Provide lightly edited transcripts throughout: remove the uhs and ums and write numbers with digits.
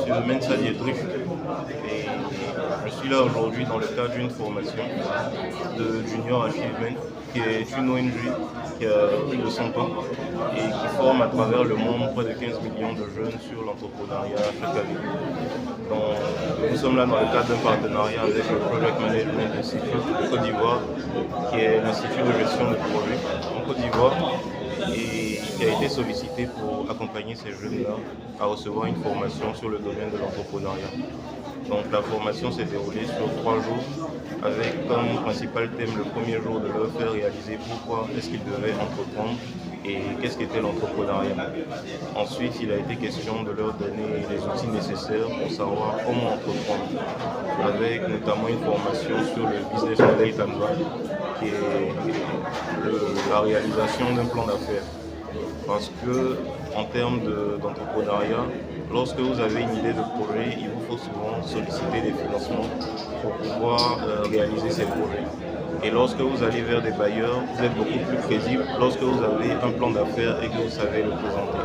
Monsieur Mensa Diedrich et je suis là aujourd'hui dans le cadre d'une formation de Junior Achievement qui est une ONG qui a plus de 100 ans et qui forme à travers le monde près de 15 millions de jeunes sur l'entrepreneuriat chaque année. Donc, nous sommes là dans le cadre d'un partenariat avec le Project Management Institute de Côte d'Ivoire, qui est l'institut de gestion de projets en Côte d'Ivoire et qui a été sollicité pour accompagner ces jeunes-là à recevoir une formation sur le domaine de l'entrepreneuriat. Donc la formation s'est déroulée sur 3 jours avec comme principal thème le premier jour de leur faire réaliser pourquoi est-ce qu'ils devaient entreprendre et qu'est-ce qu'était l'entrepreneuriat. Ensuite, il a été question de leur donner les outils nécessaires pour savoir comment entreprendre, avec notamment une formation sur le business model Canva, qui est la réalisation d'un plan d'affaires. Parce que en termes d'entrepreneuriat, lorsque vous avez une idée de projet, il vous faut souvent solliciter des financements pour pouvoir réaliser ces projets. Et lorsque vous allez vers des bailleurs, vous êtes beaucoup plus crédible lorsque vous avez un plan d'affaires et que vous savez le présenter.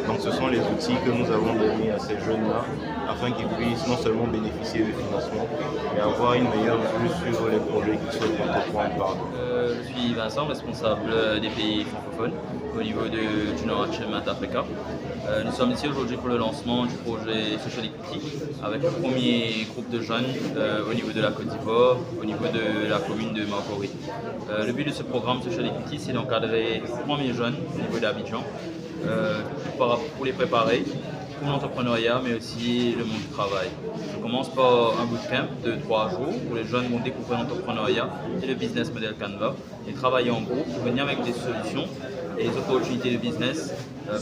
Donc ce sont les outils que nous avons donnés à ces jeunes-là afin qu'ils puissent non seulement bénéficier du financement, mais avoir une meilleure vue sur les projets qu'ils souhaitent entreprendre. Je suis Vincent, responsable des pays francophones au niveau de Junior Achievement Africa. Nous sommes ici aujourd'hui pour le lancement du projet Social Equity avec le premier groupe de jeunes au niveau de la Côte d'Ivoire, au niveau de la commune de Makori. Le but de ce programme Social Equity, c'est d'encadrer les premiers jeunes au niveau d'Abidjan pour les préparer pour l'entrepreneuriat, mais aussi le monde du travail. Je commence par un bootcamp de 3 jours où les jeunes vont découvrir l'entrepreneuriat et le business model Canva et travailler en groupe, venir avec des solutions et des opportunités de business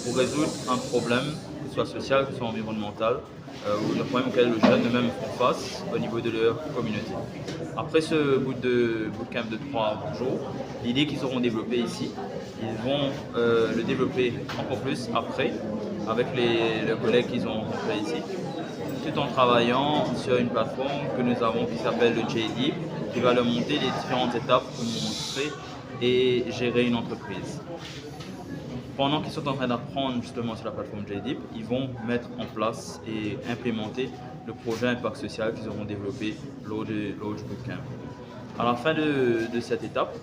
pour résoudre un problème, que ce soit social, que ce soit environnemental, ou le problème auquel les jeunes eux-mêmes font face au niveau de leur communauté. Après ce bootcamp de 3 jours, l'idée qu'ils auront développée ici, ils vont le développer encore plus après avec les collègues qu'ils ont rencontrés ici, tout en travaillant sur une plateforme que nous avons qui s'appelle le JDeep, qui va leur monter les différentes étapes pour montrer et gérer une entreprise. Pendant qu'ils sont en train d'apprendre justement sur la plateforme JDeep, ils vont mettre en place et implémenter le projet Impact Social qu'ils auront développé lors du bootcamp. À la fin de cette étape,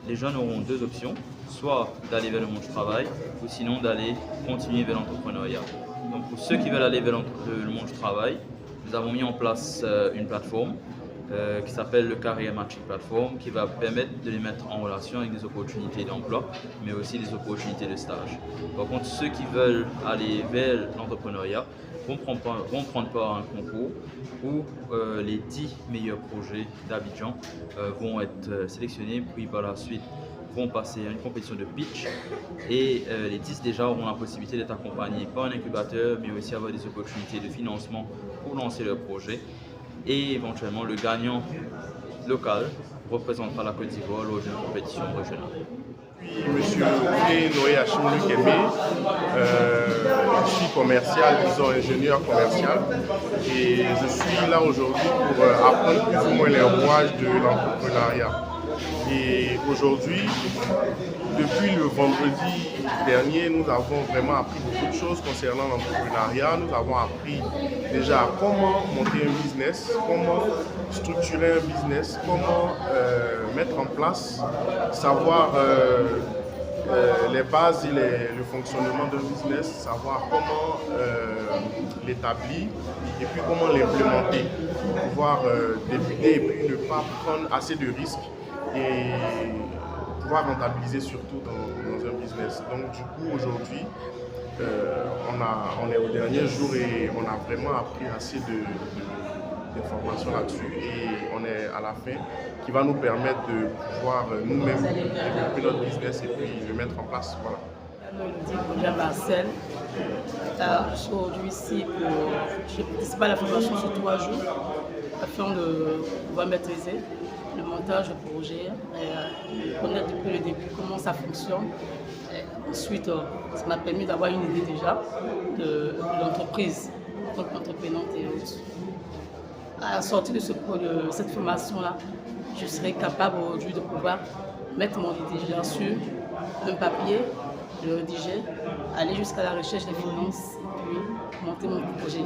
les jeunes auront 2 options, soit d'aller vers le monde du travail ou sinon d'aller continuer vers l'entrepreneuriat. Donc pour ceux qui veulent aller vers le monde du travail, nous avons mis en place une plateforme qui s'appelle le Career Matching Platform, qui va permettre de les mettre en relation avec des opportunités d'emploi, mais aussi des opportunités de stage. Par contre, ceux qui veulent aller vers l'entrepreneuriat vont prendre part à un concours où les 10 meilleurs projets d'Abidjan vont être sélectionnés, puis par la suite vont passer à une compétition de pitch et les 10 déjà auront la possibilité d'être accompagnés par un incubateur, mais aussi avoir des opportunités de financement pour lancer leur projet. Et éventuellement le gagnant local représentera la Côte d'Ivoire lors d'une compétition régionale. Monsieur Noé Hachimou Kemé, je suis commercial, disons ingénieur commercial, et je suis là aujourd'hui pour apprendre plus ou moins les rouages de l'entrepreneuriat. Et aujourd'hui, depuis le vendredi dernier, nous avons vraiment appris beaucoup de choses concernant l'entrepreneuriat. Nous avons appris déjà comment monter un business, comment structurer un business, comment mettre en place, savoir les bases et le fonctionnement d'un business, savoir comment l'établir et puis comment l'implémenter pour pouvoir débuter et puis ne pas prendre assez de risques et pouvoir rentabiliser surtout dans un business. Donc du coup aujourd'hui, on est au dernier jour et on a vraiment appris assez d'informations là-dessus et on est à la fin qui va nous permettre de pouvoir nous-mêmes développer notre business et puis le mettre en place. Voilà. Je suis Marcel. Je suis aujourd'hui ici pour participer à la formation sur 3 jours afin de pouvoir maîtriser le montage de projet, connaître depuis le début comment ça fonctionne. Et ensuite, ça m'a permis d'avoir une idée déjà de l'entreprise, donc entreprenante et autres. À la sortie de cette formation-là, je serai capable aujourd'hui de pouvoir mettre mon idée déjà sur un papier, le rédiger, aller jusqu'à la recherche des finances et puis monter mon projet.